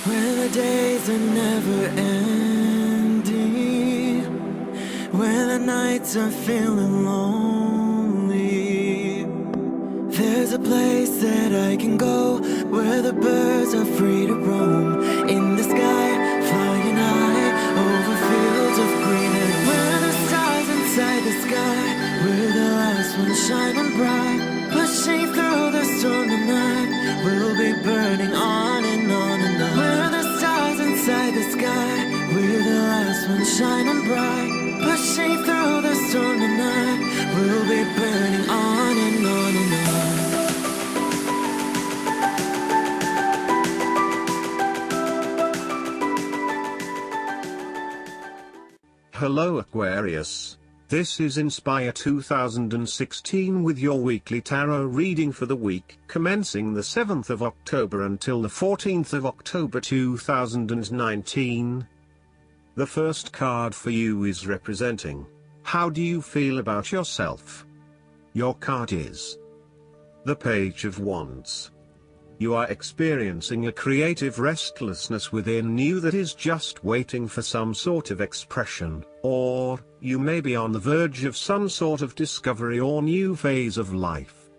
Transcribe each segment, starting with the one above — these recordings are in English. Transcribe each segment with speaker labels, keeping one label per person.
Speaker 1: When the days are never ending, when the nights are feeling lonely, there's a place that I can go where the birds are free to roam. In the sky, flying high over fields of green. And where the stars inside the sky, where the last one's shining bright, pushing through the storm tonight, we'll be burning on and on and on. Where the stars inside the sky, where the last one's shining bright, pushing through the storm tonight, we'll be burning on and on and on.
Speaker 2: Hello Aquarius, this is Inspire 2016 with your weekly tarot reading for the week commencing the 7th of October until the 14th of October 2019. The first card for you is representing, how do you feel about yourself? Your card is the Page of Wands. You are experiencing a creative restlessness within you that is just waiting for some sort of expression, or you may be on the verge of some sort of discovery or new phase of life.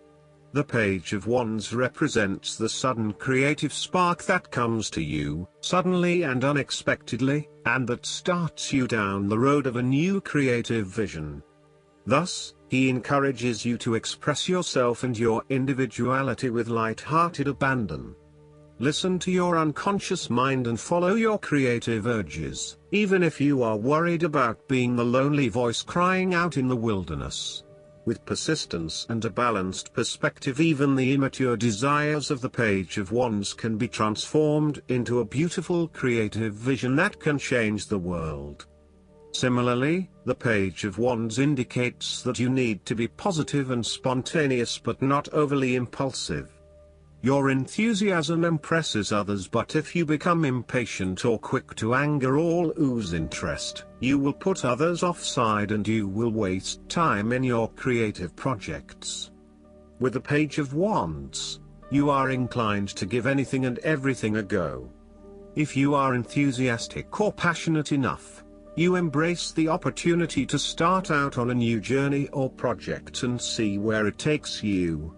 Speaker 2: The Page of Wands represents the sudden creative spark that comes to you, suddenly and unexpectedly, and that starts you down the road of a new creative vision. Thus, he encourages you to express yourself and your individuality with light-hearted abandon. Listen to your unconscious mind and follow your creative urges, even if you are worried about being the lonely voice crying out in the wilderness. With persistence and a balanced perspective, even the immature desires of the Page of Wands can be transformed into a beautiful creative vision that can change the world. Similarly, the Page of Wands indicates that you need to be positive and spontaneous but not overly impulsive. Your enthusiasm impresses others, but if you become impatient or quick to anger or lose interest, you will put others offside and you will waste time in your creative projects. With the Page of Wands, you are inclined to give anything and everything a go. If you are enthusiastic or passionate enough, you embrace the opportunity to start out on a new journey or project and see where it takes you.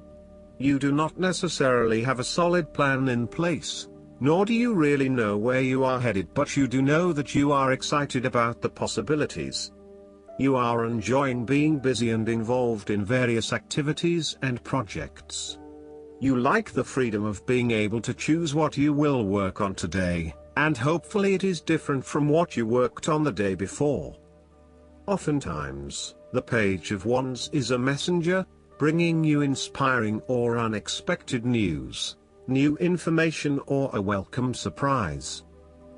Speaker 2: You do not necessarily have a solid plan in place, nor do you really know where you are headed, but you do know that you are excited about the possibilities. You are enjoying being busy and involved in various activities and projects. You like the freedom of being able to choose what you will work on today, and hopefully it is different from what you worked on the day before. Oftentimes, the Page of Wands is a messenger, bringing you inspiring or unexpected news, new information or a welcome surprise.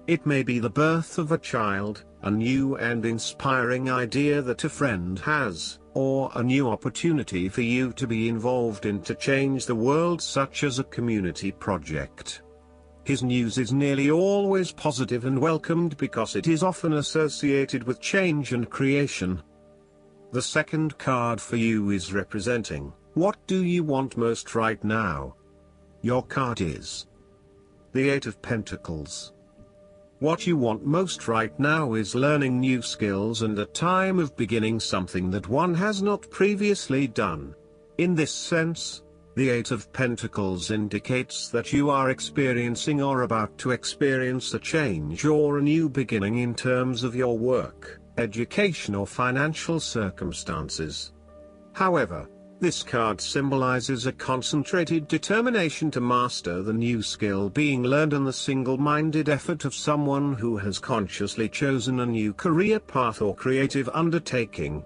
Speaker 2: It may be the birth of a child, a new and inspiring idea that a friend has, or a new opportunity for you to be involved in to change the world, such as a community project. His news is nearly always positive and welcomed because it is often associated with change and creation. The second card for you is representing, what do you want most right now? Your card is the Eight of Pentacles. What you want most right now is learning new skills and a time of beginning something that one has not previously done. In this sense, the Eight of Pentacles indicates that you are experiencing or about to experience a change or a new beginning in terms of your work, education or financial circumstances. However, this card symbolizes a concentrated determination to master the new skill being learned and the single-minded effort of someone who has consciously chosen a new career path or creative undertaking.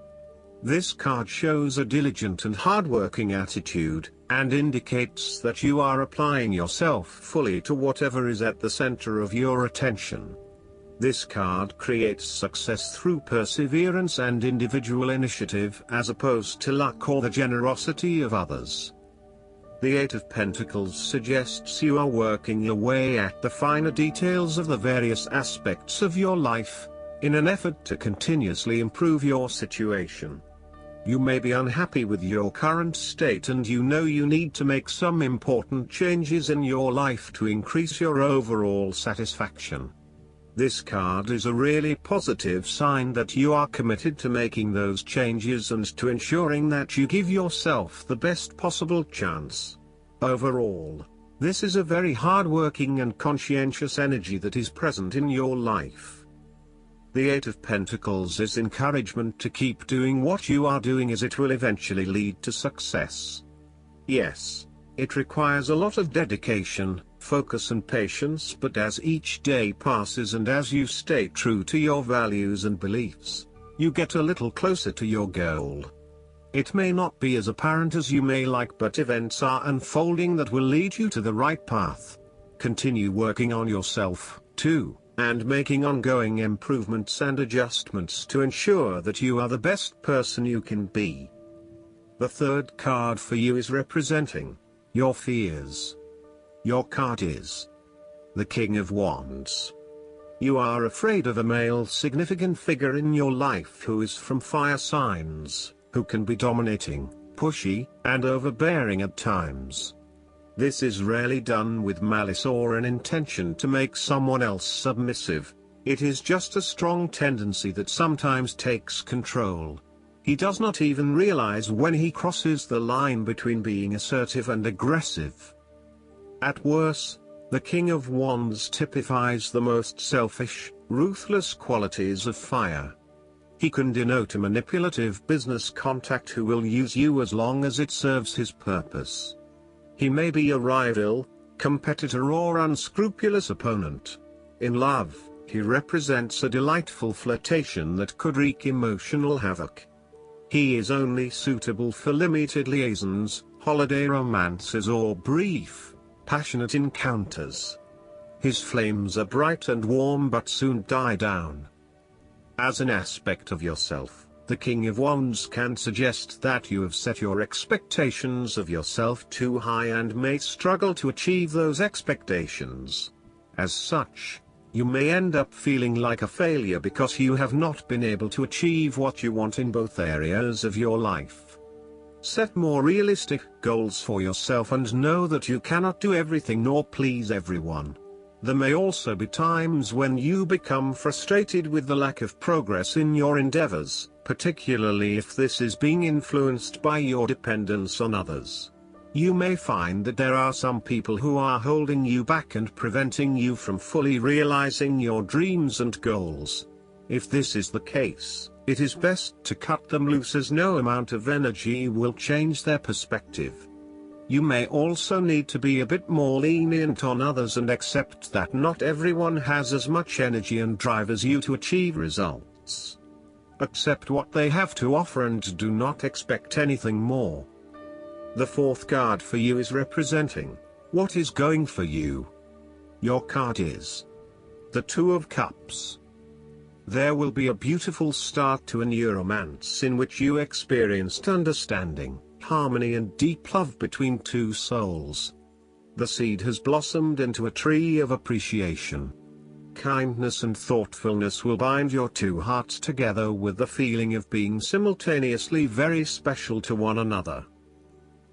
Speaker 2: This card shows a diligent and hardworking attitude, and indicates that you are applying yourself fully to whatever is at the center of your attention. This card creates success through perseverance and individual initiative as opposed to luck or the generosity of others. The Eight of Pentacles suggests you are working your way at the finer details of the various aspects of your life, in an effort to continuously improve your situation. You may be unhappy with your current state and you know you need to make some important changes in your life to increase your overall satisfaction. This card is a really positive sign that you are committed to making those changes and to ensuring that you give yourself the best possible chance. Overall, this is a very hard-working and conscientious energy that is present in your life. The Eight of Pentacles is encouragement to keep doing what you are doing, as it will eventually lead to success. Yes, it requires a lot of dedication, focus and patience, but as each day passes and as you stay true to your values and beliefs, you get a little closer to your goal. It may not be as apparent as you may like, but events are unfolding that will lead you to the right path. Continue working on yourself, too, and making ongoing improvements and adjustments to ensure that you are the best person you can be. The third card for you is representing your fears. Your card is the King of Wands. You are afraid of a male significant figure in your life who is from fire signs, who can be dominating, pushy, and overbearing at times. This is rarely done with malice or an intention to make someone else submissive. It is just a strong tendency that sometimes takes control. He does not even realize when he crosses the line between being assertive and aggressive. At worst, the King of Wands typifies the most selfish, ruthless qualities of fire. He can denote a manipulative business contact who will use you as long as it serves his purpose. He may be a rival, competitor or unscrupulous opponent. In love, he represents a delightful flirtation that could wreak emotional havoc. He is only suitable for limited liaisons, holiday romances or brief, passionate encounters. His flames are bright and warm but soon die down. As an aspect of yourself, the King of Wands can suggest that you have set your expectations of yourself too high and may struggle to achieve those expectations. As such, you may end up feeling like a failure because you have not been able to achieve what you want in both areas of your life. Set more realistic goals for yourself and know that you cannot do everything nor please everyone. There may also be times when you become frustrated with the lack of progress in your endeavors, particularly if this is being influenced by your dependence on others. You may find that there are some people who are holding you back and preventing you from fully realizing your dreams and goals. If this is the case, it is best to cut them loose, as no amount of energy will change their perspective. You may also need to be a bit more lenient on others and accept that not everyone has as much energy and drive as you to achieve results. Accept what they have to offer and do not expect anything more. The fourth card for you is representing what is going for you. Your card is the Two of Cups. There will be a beautiful start to a new romance in which you experienced understanding, harmony and deep love between two souls. The seed has blossomed into a tree of appreciation. Kindness and thoughtfulness will bind your two hearts together with the feeling of being simultaneously very special to one another.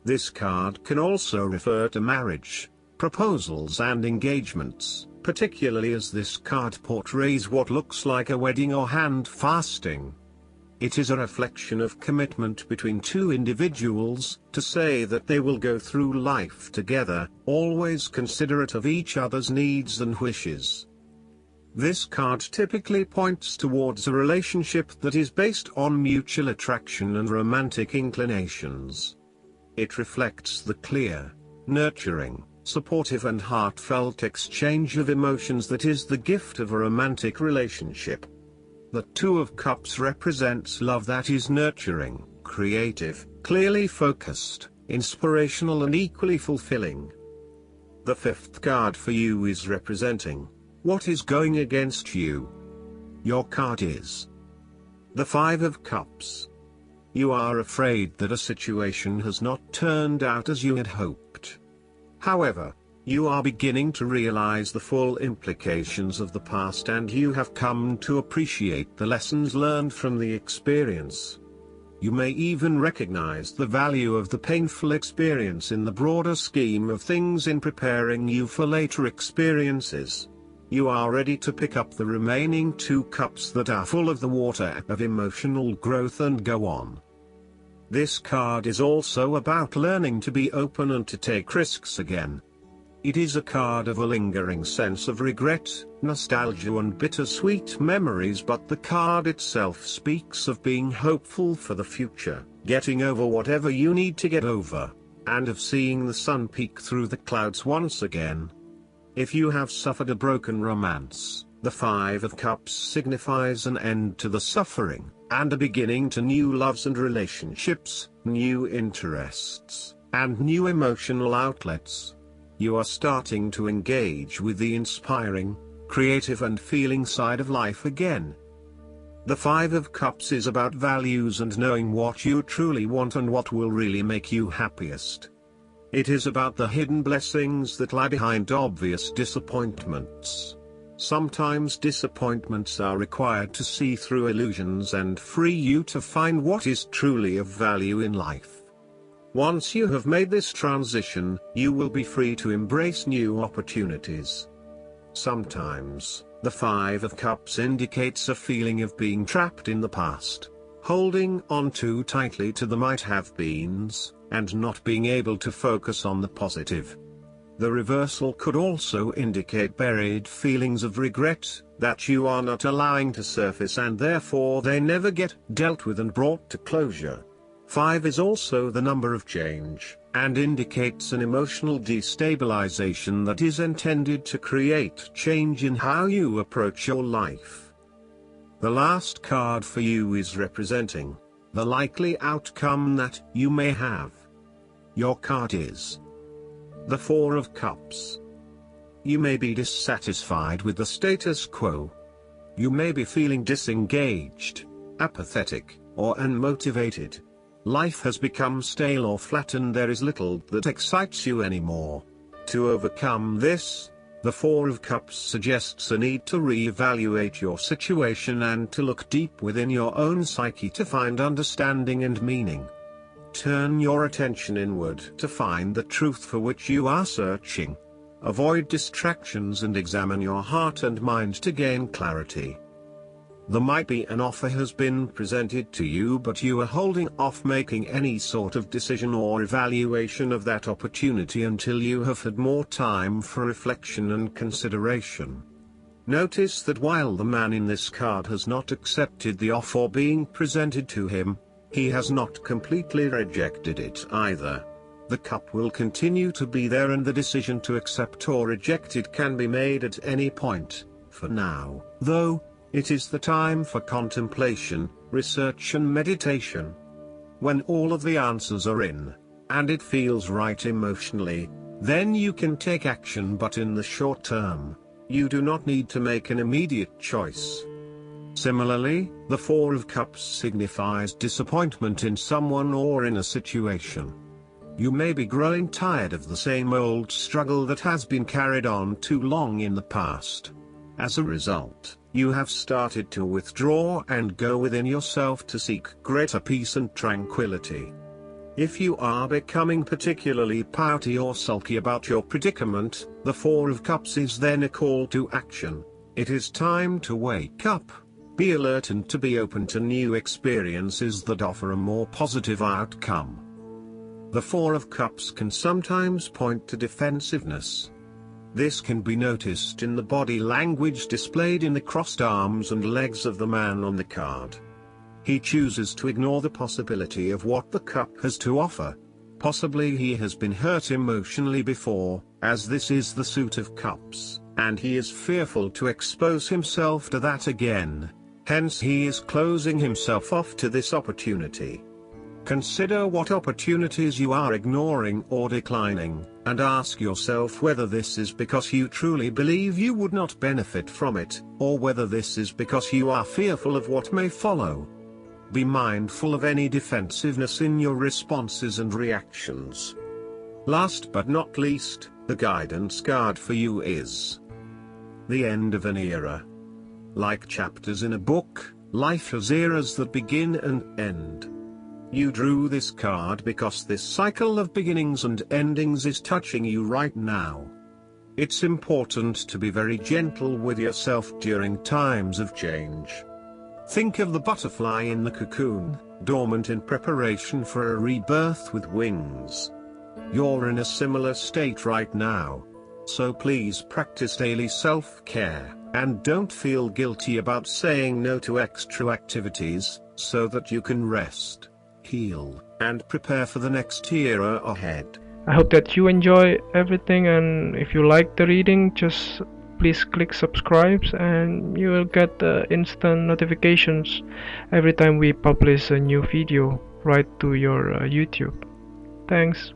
Speaker 2: This card can also refer to marriage, proposals and engagements, particularly as this card portrays what looks like a wedding or hand fasting. It is a reflection of commitment between two individuals, to say that they will go through life together, always considerate of each other's needs and wishes. This card typically points towards a relationship that is based on mutual attraction and romantic inclinations. It reflects the clear, nurturing, supportive and heartfelt exchange of emotions that is the gift of a romantic relationship. The Two of Cups represents love that is nurturing, creative, clearly focused, inspirational and equally fulfilling. The fifth card for you is representing what is going against you. Your card is the Five of Cups. You are afraid that a situation has not turned out as you had hoped. However, you are beginning to realize the full implications of the past and you have come to appreciate the lessons learned from the experience. You may even recognize the value of the painful experience in the broader scheme of things in preparing you for later experiences. You are ready to pick up the remaining 2 cups that are full of the water of emotional growth and go on. This card is also about learning to be open and to take risks again. It is a card of a lingering sense of regret, nostalgia and bittersweet memories, but the card itself speaks of being hopeful for the future, getting over whatever you need to get over, and of seeing the sun peek through the clouds once again. If you have suffered a broken romance, the 5 of Cups signifies an end to the suffering, and a beginning to new loves and relationships, new interests, and new emotional outlets. You are starting to engage with the inspiring, creative and feeling side of life again. The 5 of Cups is about values and knowing what you truly want and what will really make you happiest. It is about the hidden blessings that lie behind obvious disappointments. Sometimes disappointments are required to see through illusions and free you to find what is truly of value in life. Once you have made this transition, you will be free to embrace new opportunities. Sometimes, the 5 of Cups indicates a feeling of being trapped in the past, holding on too tightly to the might-have-beens, and not being able to focus on the positive. The reversal could also indicate buried feelings of regret, that you are not allowing to surface and therefore they never get dealt with and brought to closure. 5 is also the number of change, and indicates an emotional destabilization that is intended to create change in how you approach your life. The last card for you is representing the likely outcome that you may have. Your card is the 4 of Cups. You may be dissatisfied with the status quo. You may be feeling disengaged, apathetic, or unmotivated. Life has become stale or flat and there is little that excites you anymore. To overcome this, the 4 of Cups suggests a need to re-evaluate your situation and to look deep within your own psyche to find understanding and meaning. Turn your attention inward to find the truth for which you are searching. Avoid distractions and examine your heart and mind to gain clarity. There might be an offer has been presented to you, but you are holding off making any sort of decision or evaluation of that opportunity until you have had more time for reflection and consideration. Notice that while the man in this card has not accepted the offer being presented to him, he has not completely rejected it either. The cup will continue to be there and the decision to accept or reject it can be made at any point. For now, though, it is the time for contemplation, research and meditation. When all of the answers are in, and it feels right emotionally, then you can take action, but in the short term, you do not need to make an immediate choice. Similarly, the 4 of Cups signifies disappointment in someone or in a situation. You may be growing tired of the same old struggle that has been carried on too long in the past. As a result, you have started to withdraw and go within yourself to seek greater peace and tranquility. If you are becoming particularly pouty or sulky about your predicament, the 4 of Cups is then a call to action. It is time to wake up, be alert and to be open to new experiences that offer a more positive outcome. The 4 of Cups can sometimes point to defensiveness. This can be noticed in the body language displayed in the crossed arms and legs of the man on the card. He chooses to ignore the possibility of what the cup has to offer. Possibly he has been hurt emotionally before, as this is the suit of cups, and he is fearful to expose himself to that again. Hence he is closing himself off to this opportunity. Consider what opportunities you are ignoring or declining, and ask yourself whether this is because you truly believe you would not benefit from it, or whether this is because you are fearful of what may follow. Be mindful of any defensiveness in your responses and reactions. Last but not least, the guidance card for you is the end of an era. Like chapters in a book, life has eras that begin and end. You drew this card because this cycle of beginnings and endings is touching you right now. It's important to be very gentle with yourself during times of change. Think of the butterfly in the cocoon, dormant in preparation for a rebirth with wings. You're in a similar state right now. So please practice daily self-care, and don't feel guilty about saying no to extra activities, so that you can rest, heal, and prepare for the next era ahead.
Speaker 3: I hope that you enjoy everything, and if you like the reading, just please click subscribe and you will get instant notifications every time we publish a new video right to your YouTube. Thanks.